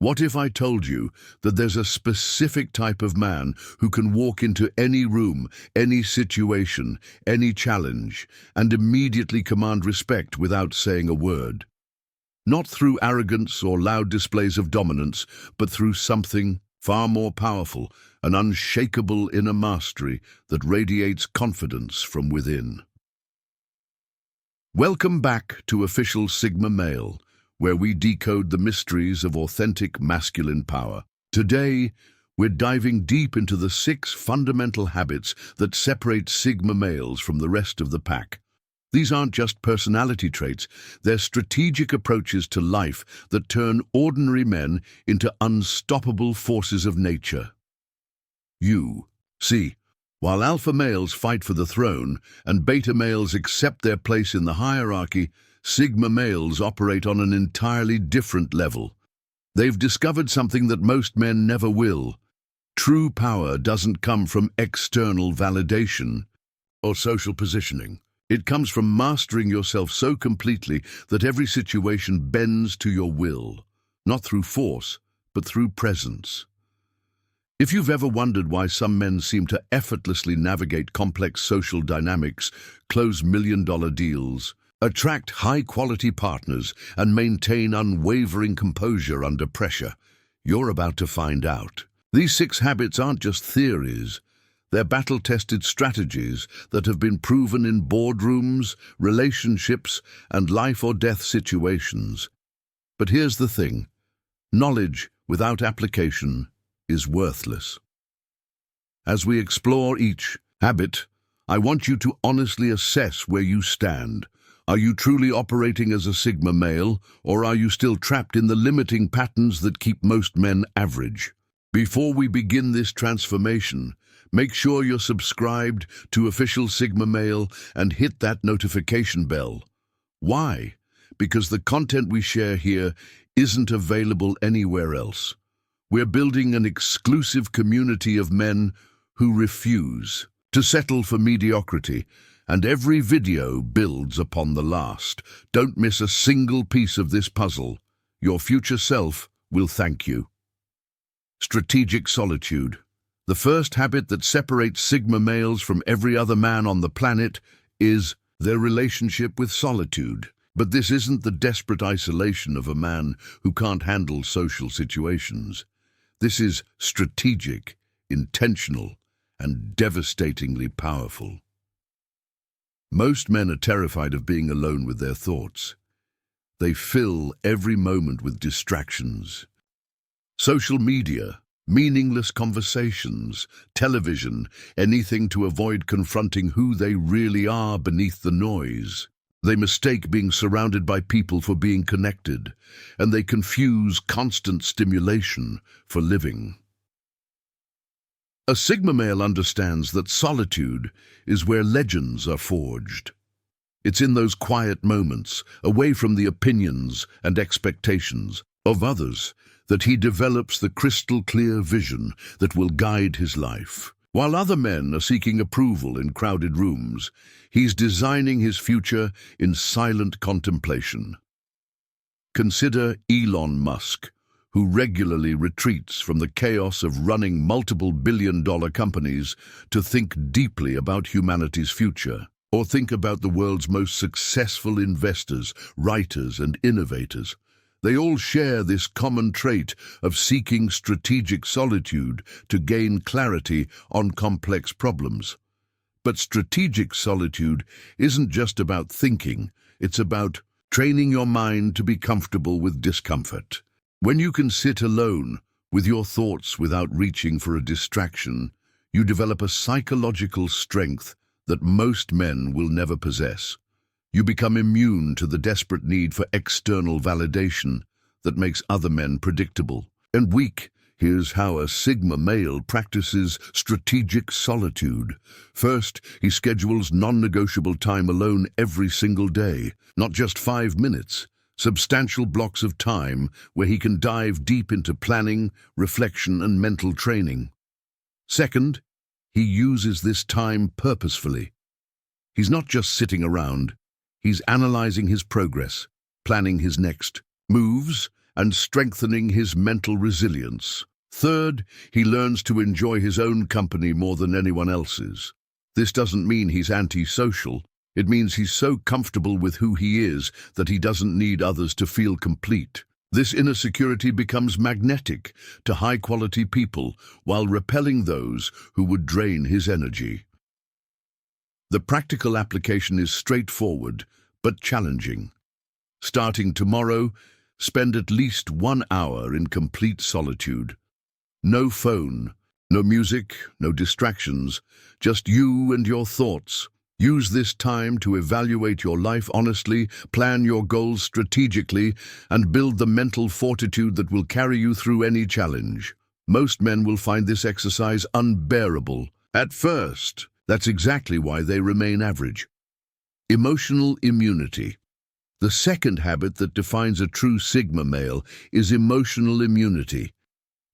What if I told you that there's a specific type of man who can walk into any room, any situation, any challenge, and immediately command respect without saying a word? Not through arrogance or loud displays of dominance, but through something far more powerful, an unshakable inner mastery that radiates confidence from within. Welcome back to Official Sigma Male, where we decode the mysteries of authentic masculine power. Today, we're diving deep into the 6 fundamental habits that separate Sigma males from the rest of the pack. These aren't just personality traits, they're strategic approaches to life that turn ordinary men into unstoppable forces of nature. While alpha males fight for the throne and beta males accept their place in the hierarchy, Sigma males operate on an entirely different level. They've discovered something that most men never will. True power doesn't come from external validation or social positioning. It comes from mastering yourself so completely that every situation bends to your will, not through force, but through presence. If you've ever wondered why some men seem to effortlessly navigate complex social dynamics, close million-dollar deals, attract high-quality partners, and maintain unwavering composure under pressure, you're about to find out. These 6 habits aren't just theories. They're battle-tested strategies that have been proven in boardrooms, relationships, and life-or-death situations. But here's the thing. Knowledge without application is worthless. As we explore each habit, I want you to honestly assess where you stand. Are you truly operating as a Sigma male, or are you still trapped in the limiting patterns that keep most men average? Before we begin this transformation, make sure you're subscribed to Official Sigma Male and hit that notification bell. Why? Because the content we share here isn't available anywhere else. We're building an exclusive community of men who refuse to settle for mediocrity, and every video builds upon the last. Don't miss a single piece of this puzzle. Your future self will thank you. Strategic solitude. The first habit that separates Sigma males from every other man on the planet is their relationship with solitude. But this isn't the desperate isolation of a man who can't handle social situations. This is strategic, intentional, and devastatingly powerful. Most men are terrified of being alone with their thoughts. They fill every moment with distractions. Social media, meaningless conversations, television, anything to avoid confronting who they really are beneath the noise. They mistake being surrounded by people for being connected, and they confuse constant stimulation for living. A Sigma male understands that solitude is where legends are forged. It's in those quiet moments, away from the opinions and expectations of others, that he develops the crystal-clear vision that will guide his life. While other men are seeking approval in crowded rooms, he's designing his future in silent contemplation. Consider Elon Musk, who regularly retreats from the chaos of running multiple billion-dollar companies to think deeply about humanity's future. Or think about the world's most successful investors, writers, and innovators. They all share this common trait of seeking strategic solitude to gain clarity on complex problems. But strategic solitude isn't just about thinking, it's about training your mind to be comfortable with discomfort. When you can sit alone with your thoughts without reaching for a distraction, you develop a psychological strength that most men will never possess. You become immune to the desperate need for external validation that makes other men predictable and weak. Here's how a Sigma male practices strategic solitude. First, he schedules non-negotiable time alone every single day, not just 5 minutes, substantial blocks of time where he can dive deep into planning, reflection, and mental training. Second, he uses this time purposefully. He's not just sitting around. He's analyzing his progress, planning his next moves, and strengthening his mental resilience. Third, he learns to enjoy his own company more than anyone else's. This doesn't mean he's antisocial. It means he's so comfortable with who he is that he doesn't need others to feel complete. This inner security becomes magnetic to high-quality people while repelling those who would drain his energy. The practical application is straightforward but challenging. Starting tomorrow, spend at least 1 hour in complete solitude. No phone, no music, no distractions, just you and your thoughts. Use this time to evaluate your life honestly, plan your goals strategically, and build the mental fortitude that will carry you through any challenge. Most men will find this exercise unbearable at first. That's exactly why they remain average. Emotional immunity. The second habit that defines a true Sigma male is emotional immunity.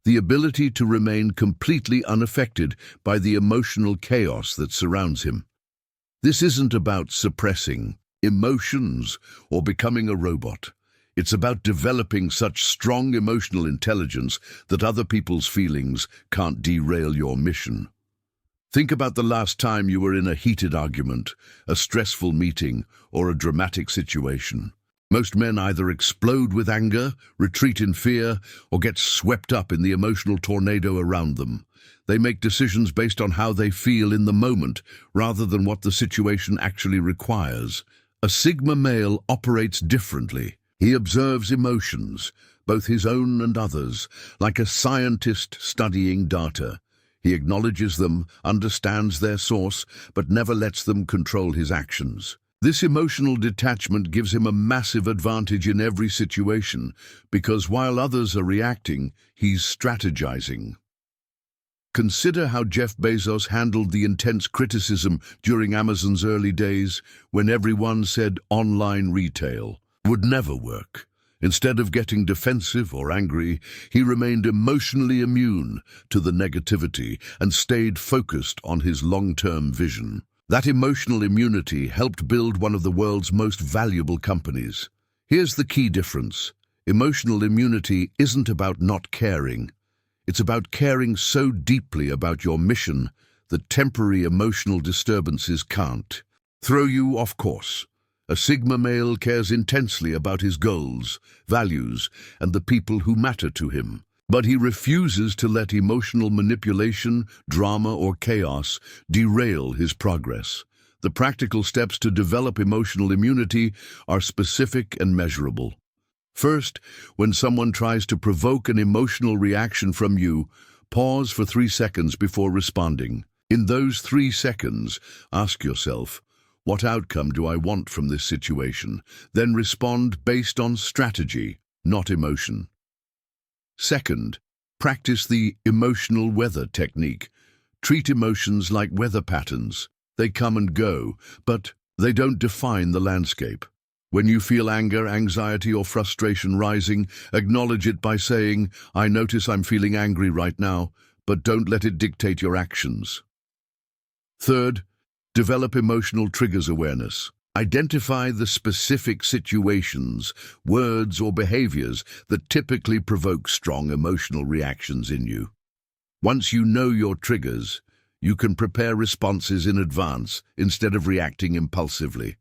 The ability to remain completely unaffected by the emotional chaos that surrounds him. This isn't about suppressing emotions or becoming a robot. It's about developing such strong emotional intelligence that other people's feelings can't derail your mission. Think about the last time you were in a heated argument, a stressful meeting, or a dramatic situation. Most men either explode with anger, retreat in fear, or get swept up in the emotional tornado around them. They make decisions based on how they feel in the moment, rather than what the situation actually requires. A Sigma male operates differently. He observes emotions, both his own and others, like a scientist studying data. He acknowledges them, understands their source, but never lets them control his actions. This emotional detachment gives him a massive advantage in every situation, because while others are reacting, he's strategizing. Consider how Jeff Bezos handled the intense criticism during Amazon's early days, when everyone said online retail would never work. Instead of getting defensive or angry, he remained emotionally immune to the negativity and stayed focused on his long-term vision. That emotional immunity helped build one of the world's most valuable companies. Here's the key difference. Emotional immunity isn't about not caring. It's about caring so deeply about your mission that temporary emotional disturbances can't throw you off course. A Sigma male cares intensely about his goals, values, and the people who matter to him. But he refuses to let emotional manipulation, drama, or chaos derail his progress. The practical steps to develop emotional immunity are specific and measurable. First, when someone tries to provoke an emotional reaction from you, pause for 3 seconds before responding. In those 3 seconds, ask yourself, what outcome do I want from this situation? Then respond based on strategy, not emotion. Second, practice the emotional weather technique. Treat emotions like weather patterns. They come and go, but they don't define the landscape. When you feel anger, anxiety, or frustration rising, acknowledge it by saying, I notice I'm feeling angry right now, but don't let it dictate your actions. Third, develop emotional triggers awareness. Identify the specific situations, words, or behaviors that typically provoke strong emotional reactions in you. Once you know your triggers, you can prepare responses in advance instead of reacting impulsively.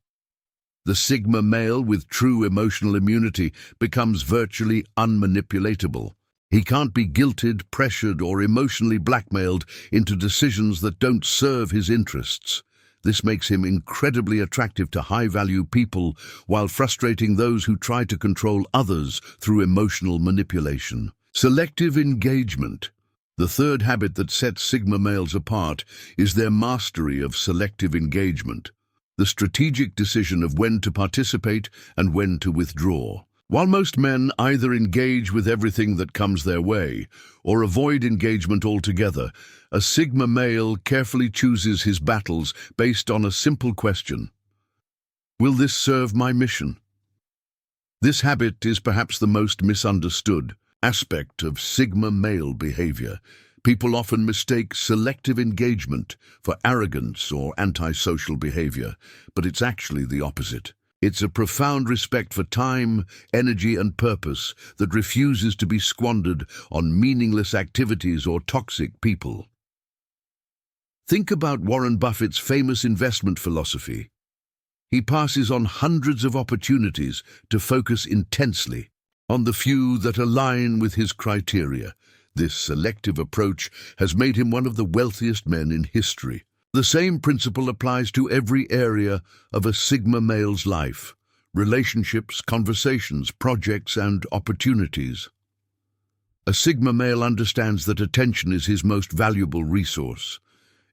The Sigma male with true emotional immunity becomes virtually unmanipulatable. He can't be guilted, pressured, or emotionally blackmailed into decisions that don't serve his interests. This makes him incredibly attractive to high-value people while frustrating those who try to control others through emotional manipulation. Selective engagement. The third habit that sets Sigma males apart is their mastery of selective engagement, the strategic decision of when to participate and when to withdraw. While most men either engage with everything that comes their way or avoid engagement altogether, a Sigma male carefully chooses his battles based on a simple question. Will this serve my mission? This habit is perhaps the most misunderstood aspect of Sigma male behavior. People often mistake selective engagement for arrogance or antisocial behavior, but it's actually the opposite. It's a profound respect for time, energy, and purpose that refuses to be squandered on meaningless activities or toxic people. Think about Warren Buffett's famous investment philosophy. He passes on hundreds of opportunities to focus intensely on the few that align with his criteria. This selective approach has made him one of the wealthiest men in history. The same principle applies to every area of a Sigma male's life: relationships, conversations, projects, and opportunities. A Sigma male understands that attention is his most valuable resource.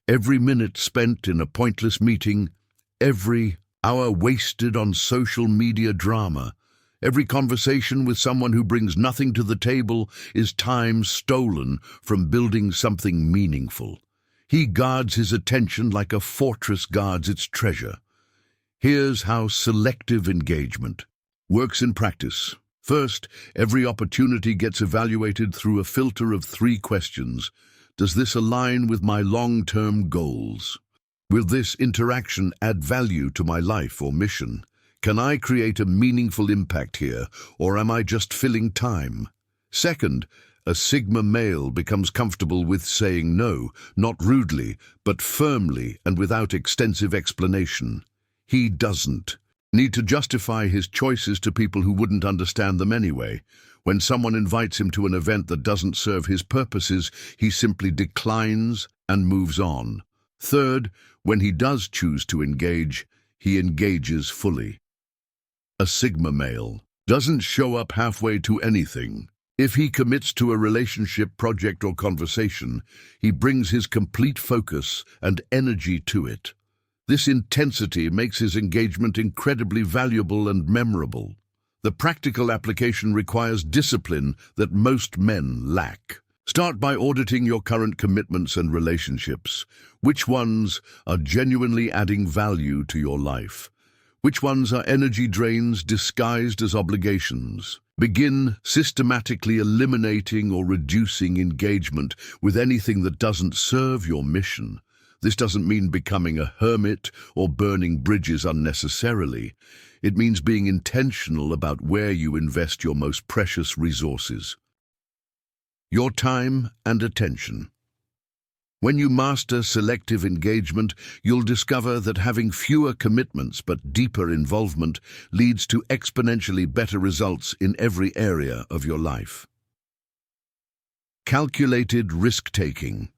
Every minute spent in a pointless meeting, every hour wasted on social media drama, every conversation with someone who brings nothing to the table is time stolen from building something meaningful. He guards his attention like a fortress guards its treasure. Here's how selective engagement works in practice. First, every opportunity gets evaluated through a filter of 3 questions. Does this align with my long-term goals? Will this interaction add value to my life or mission? Can I create a meaningful impact here, or am I just filling time? Second, a Sigma male becomes comfortable with saying no, not rudely, but firmly and without extensive explanation. He doesn't need to justify his choices to people who wouldn't understand them anyway. When someone invites him to an event that doesn't serve his purposes, he simply declines and moves on. Third, when he does choose to engage, he engages fully. A Sigma male doesn't show up halfway to anything. If he commits to a relationship, project, or conversation, he brings his complete focus and energy to it. This intensity makes his engagement incredibly valuable and memorable. The practical application requires discipline that most men lack. Start by auditing your current commitments and relationships. Which ones are genuinely adding value to your life? Which ones are energy drains disguised as obligations? Begin systematically eliminating or reducing engagement with anything that doesn't serve your mission. This doesn't mean becoming a hermit or burning bridges unnecessarily. It means being intentional about where you invest your most precious resources. Your time and attention. When you master selective engagement, you'll discover that having fewer commitments but deeper involvement leads to exponentially better results in every area of your life. Calculated risk-taking.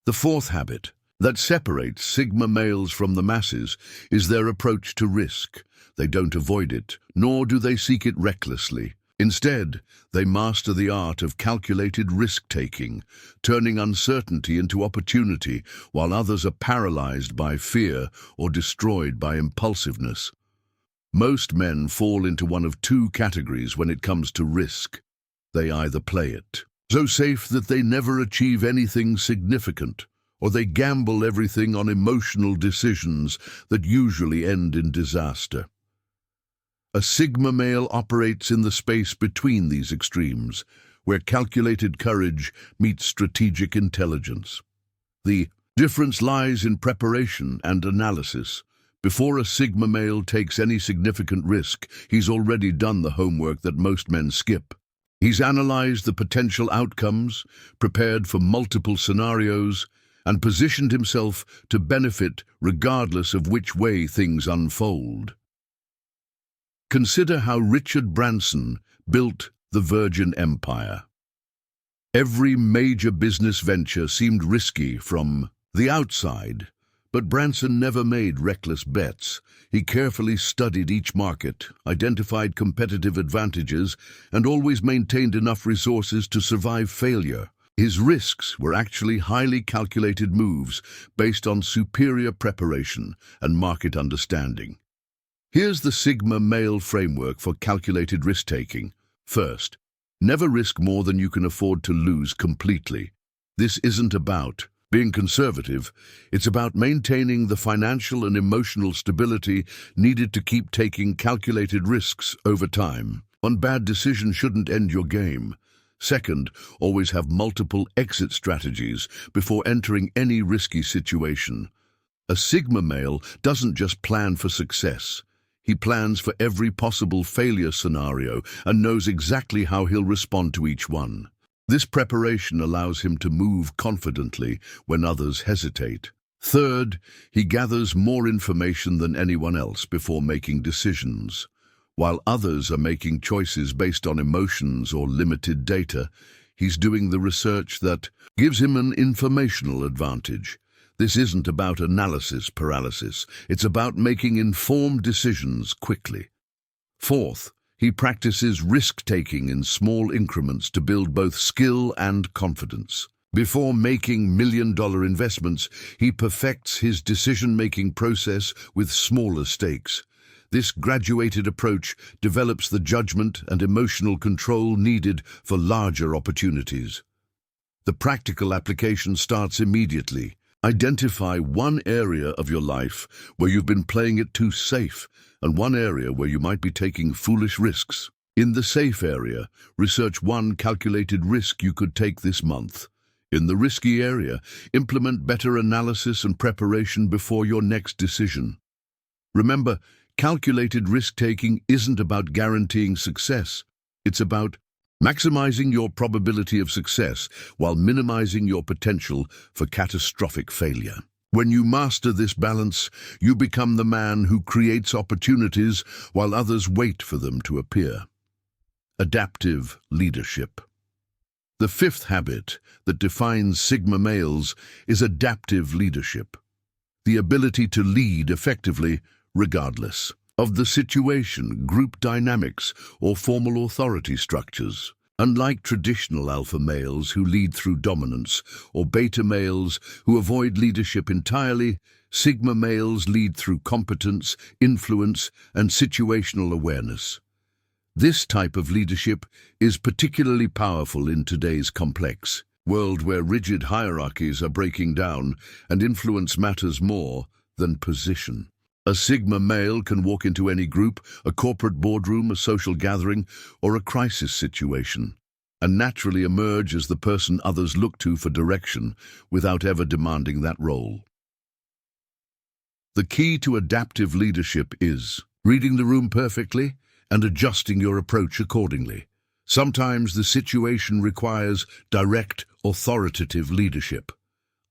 The fourth habit that separates Sigma males from the masses is their approach to risk. They don't avoid it, nor do they seek it recklessly. Instead, they master the art of calculated risk-taking, turning uncertainty into opportunity while others are paralyzed by fear or destroyed by impulsiveness. Most men fall into one of 2 categories when it comes to risk. They either play it so safe that they never achieve anything significant, or they gamble everything on emotional decisions that usually end in disaster. A Sigma male operates in the space between these extremes, where calculated courage meets strategic intelligence. The difference lies in preparation and analysis. Before a Sigma male takes any significant risk, he's already done the homework that most men skip. He's analyzed the potential outcomes, prepared for multiple scenarios, and positioned himself to benefit regardless of which way things unfold. Consider how Richard Branson built the Virgin Empire. Every major business venture seemed risky from the outside, but Branson never made reckless bets. He carefully studied each market, identified competitive advantages, and always maintained enough resources to survive failure. His risks were actually highly calculated moves based on superior preparation and market understanding. Here's the Sigma male framework for calculated risk-taking. First, never risk more than you can afford to lose completely. This isn't about being conservative, it's about maintaining the financial and emotional stability needed to keep taking calculated risks over time. One bad decision shouldn't end your game. Second, always have multiple exit strategies before entering any risky situation. A Sigma male doesn't just plan for success, He plans for every possible failure scenario and knows exactly how he'll respond to each one. This preparation allows him to move confidently when others hesitate. Third, he gathers more information than anyone else before making decisions. While others are making choices based on emotions or limited data, he's doing the research that gives him an informational advantage. This isn't about analysis paralysis. It's about making informed decisions quickly. Fourth, he practices risk-taking in small increments to build both skill and confidence. Before making million-dollar investments, he perfects his decision-making process with smaller stakes. This graduated approach develops the judgment and emotional control needed for larger opportunities. The practical application starts immediately. Identify one area of your life where you've been playing it too safe and one area where you might be taking foolish risks. In the safe area, research one calculated risk you could take this month. In the risky area, implement better analysis and preparation before your next decision. Remember, calculated risk-taking isn't about guaranteeing success. It's about maximizing your probability of success while minimizing your potential for catastrophic failure. When you master this balance, you become the man who creates opportunities while others wait for them to appear. Adaptive leadership. The fifth habit that defines Sigma males is adaptive leadership, the ability to lead effectively regardless of the situation, group dynamics, or formal authority structures. Unlike traditional alpha males who lead through dominance, or beta males who avoid leadership entirely, Sigma males lead through competence, influence, and situational awareness. This type of leadership is particularly powerful in today's complex world where rigid hierarchies are breaking down and influence matters more than position. A Sigma male can walk into any group, a corporate boardroom, a social gathering, or a crisis situation, and naturally emerge as the person others look to for direction without ever demanding that role. The key to adaptive leadership is reading the room perfectly and adjusting your approach accordingly. Sometimes the situation requires direct, authoritative leadership.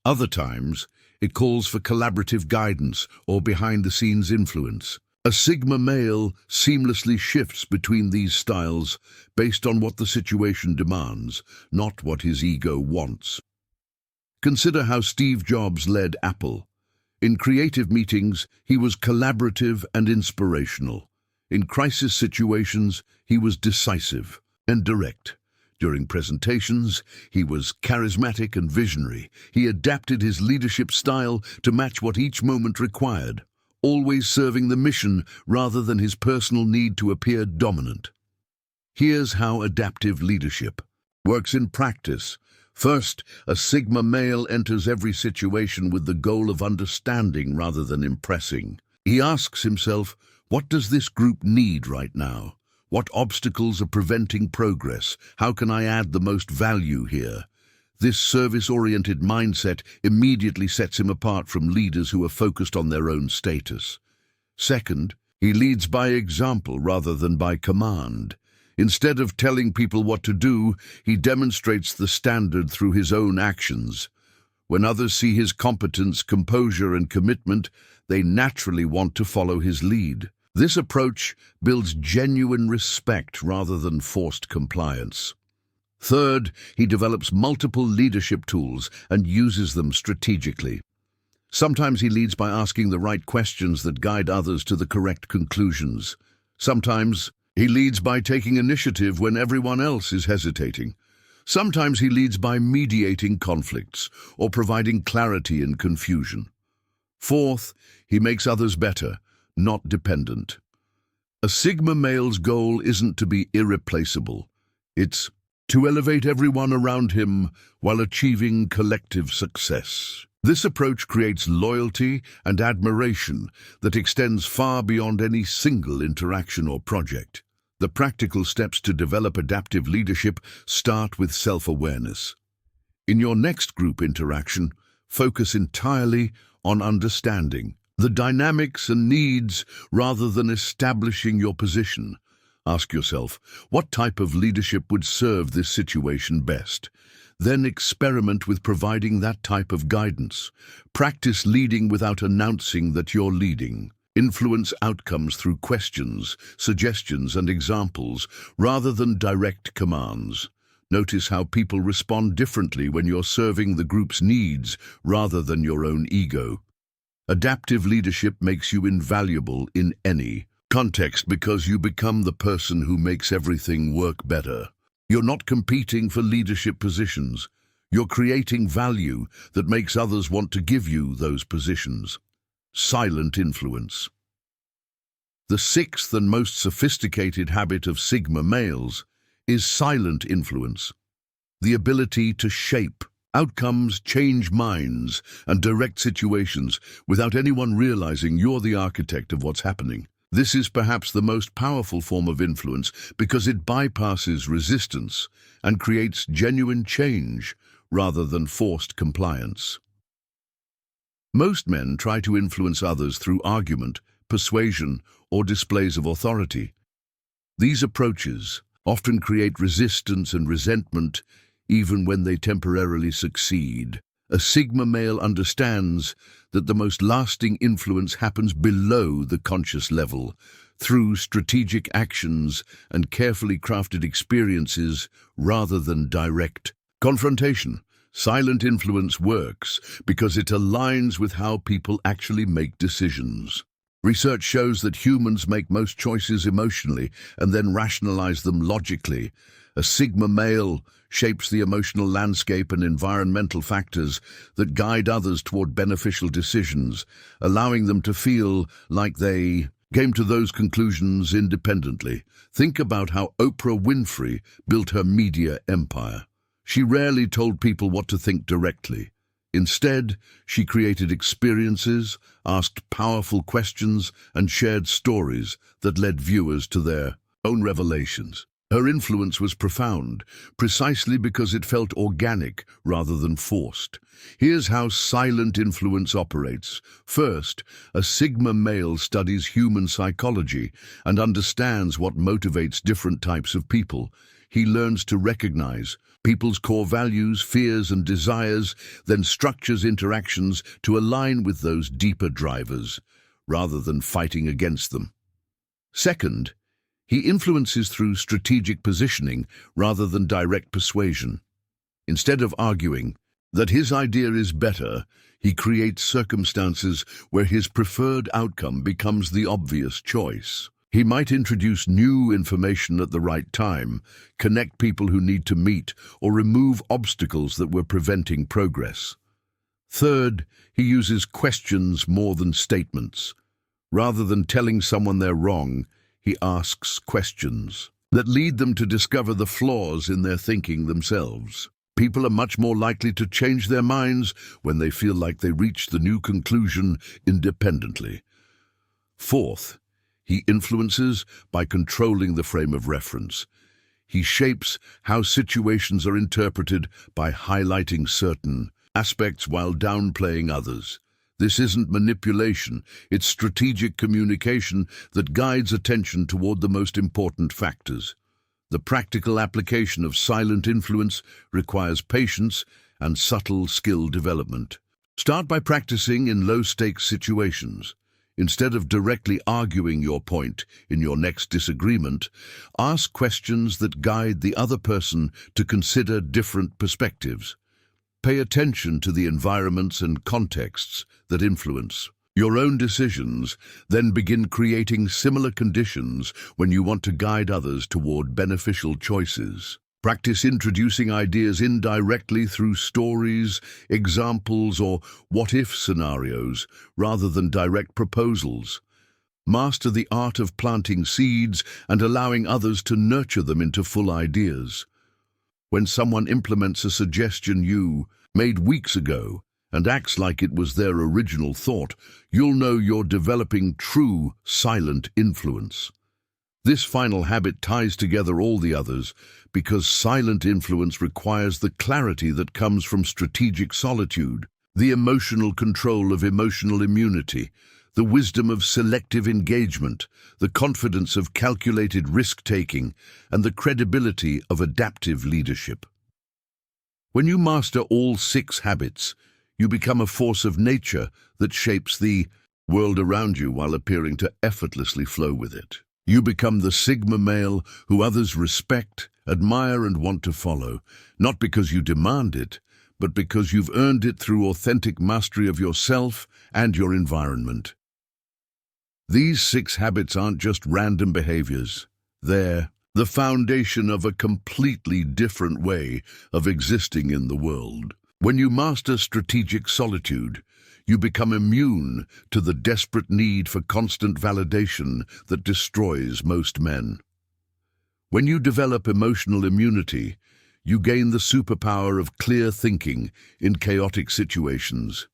Other times, it calls for collaborative guidance or behind-the-scenes influence. A Sigma male seamlessly shifts between these styles based on what the situation demands, not what his ego wants. Consider how Steve Jobs led Apple. In creative meetings, he was collaborative and inspirational. In crisis situations, he was decisive and direct. During presentations, he was charismatic and visionary. He adapted his leadership style to match what each moment required, always serving the mission rather than his personal need to appear dominant. Here's how adaptive leadership works in practice. First, a Sigma male enters every situation with the goal of understanding rather than impressing. He asks himself, what does this group need right now? What obstacles are preventing progress? How can I add the most value here? This service-oriented mindset immediately sets him apart from leaders who are focused on their own status. Second, he leads by example rather than by command. Instead of telling people what to do, he demonstrates the standard through his own actions. When others see his competence, composure, and commitment, they naturally want to follow his lead. This approach builds genuine respect rather than forced compliance. Third, he develops multiple leadership tools and uses them strategically. Sometimes he leads by asking the right questions that guide others to the correct conclusions. Sometimes he leads by taking initiative when everyone else is hesitating. Sometimes he leads by mediating conflicts or providing clarity in confusion. Fourth, he makes others better, not dependent. A Sigma male's goal isn't to be irreplaceable. It's to elevate everyone around him while achieving collective success. This approach creates loyalty and admiration that extends far beyond any single interaction or project. The practical steps to develop adaptive leadership start with self-awareness. In your next group interaction, focus entirely on understanding, the dynamics and needs rather than establishing your position. Ask yourself, what type of leadership would serve this situation best? Then experiment with providing that type of guidance. Practice leading without announcing that you're leading. Influence outcomes through questions, suggestions, and examples, rather than direct commands. Notice how people respond differently when you're serving the group's needs rather than your own ego. Adaptive leadership makes you invaluable in any context because you become the person who makes everything work better. You're not competing for leadership positions. You're creating value that makes others want to give you those positions. Silent influence. The sixth and most sophisticated habit of Sigma males is silent influence. The ability to shape outcomes, change minds, and direct situations without anyone realizing you're the architect of what's happening. This is perhaps the most powerful form of influence because it bypasses resistance and creates genuine change rather than forced compliance. Most men try to influence others through argument, persuasion, or displays of authority. These approaches often create resistance and resentment even when they temporarily succeed. A Sigma male understands that the most lasting influence happens below the conscious level, through strategic actions and carefully crafted experiences rather than direct confrontation. Silent influence works because it aligns with how people actually make decisions. Research shows that humans make most choices emotionally and then rationalize them logically. A Sigma male shapes the emotional landscape and environmental factors that guide others toward beneficial decisions, allowing them to feel like they came to those conclusions independently. Think about how Oprah Winfrey built her media empire. She rarely told people what to think directly. Instead, she created experiences, asked powerful questions, and shared stories that led viewers to their own revelations. Her influence was profound, precisely because it felt organic rather than forced. Here's how silent influence operates. First, a Sigma male studies human psychology and understands what motivates different types of people. He learns to recognize people's core values, fears, and desires, then structures interactions to align with those deeper drivers, rather than fighting against them. Second, he influences through strategic positioning rather than direct persuasion. Instead of arguing that his idea is better, he creates circumstances where his preferred outcome becomes the obvious choice. He might introduce new information at the right time, connect people who need to meet, or remove obstacles that were preventing progress. Third, he uses questions more than statements. Rather than telling someone they're wrong, he asks questions that lead them to discover the flaws in their thinking themselves. People are much more likely to change their minds when they feel like they reached the new conclusion independently. Fourth, he influences by controlling the frame of reference. He shapes how situations are interpreted by highlighting certain aspects while downplaying others. This isn't manipulation, it's strategic communication that guides attention toward the most important factors. The practical application of silent influence requires patience and subtle skill development. Start by practicing in low-stakes situations. Instead of directly arguing your point in your next disagreement, ask questions that guide the other person to consider different perspectives. Pay attention to the environments and contexts that influence your own decisions, then begin creating similar conditions when you want to guide others toward beneficial choices. Practice introducing ideas indirectly through stories, examples, or what-if scenarios, rather than direct proposals. Master the art of planting seeds and allowing others to nurture them into full ideas. When someone implements a suggestion you made weeks ago and acts like it was their original thought, you'll know you're developing true silent influence. This final habit ties together all the others because silent influence requires the clarity that comes from strategic solitude, the emotional control of emotional immunity, the wisdom of selective engagement, the confidence of calculated risk-taking, and the credibility of adaptive leadership. When you master all 6 habits, you become a force of nature that shapes the world around you while appearing to effortlessly flow with it. You become the Sigma male who others respect, admire, and want to follow, not because you demand it, but because you've earned it through authentic mastery of yourself and your environment. These 6 habits aren't just random behaviors. They're the foundation of a completely different way of existing in the world. When you master strategic solitude, you become immune to the desperate need for constant validation that destroys most men. When you develop emotional immunity, you gain the superpower of clear thinking in chaotic situations.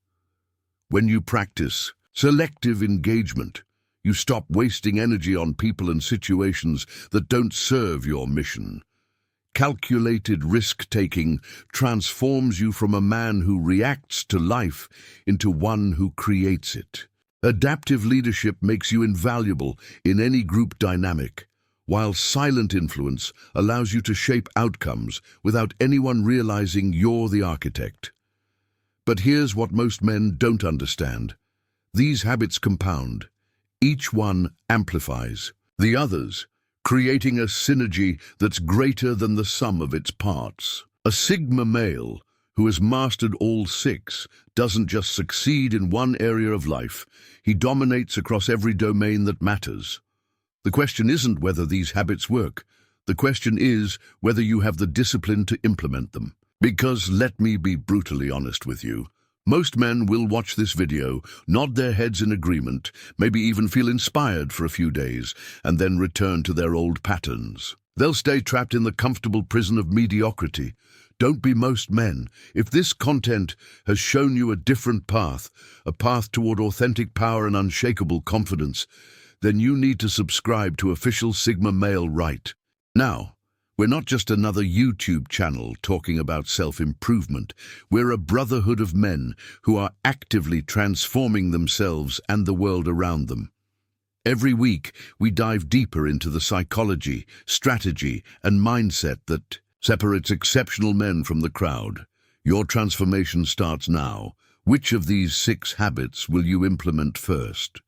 When you practice selective engagement, you stop wasting energy on people and situations that don't serve your mission. Calculated risk-taking transforms you from a man who reacts to life into one who creates it. Adaptive leadership makes you invaluable in any group dynamic, while silent influence allows you to shape outcomes without anyone realizing you're the architect. But here's what most men don't understand. These habits compound. Each one amplifies the others, creating a synergy that's greater than the sum of its parts. A Sigma male who has mastered all 6 doesn't just succeed in one area of life, he dominates across every domain that matters. The question isn't whether these habits work. The question is whether you have the discipline to implement them. Because let me be brutally honest with you, most men will watch this video, nod their heads in agreement, maybe even feel inspired for a few days, and then return to their old patterns. They'll stay trapped in the comfortable prison of mediocrity. Don't be most men. If this content has shown you a different path, a path toward authentic power and unshakable confidence, then you need to subscribe to Official Sigma Male right now. We're not just another YouTube channel talking about self-improvement. We're a brotherhood of men who are actively transforming themselves and the world around them. Every week, we dive deeper into the psychology, strategy, and mindset that separates exceptional men from the crowd. Your transformation starts now. Which of these 6 habits will you implement first?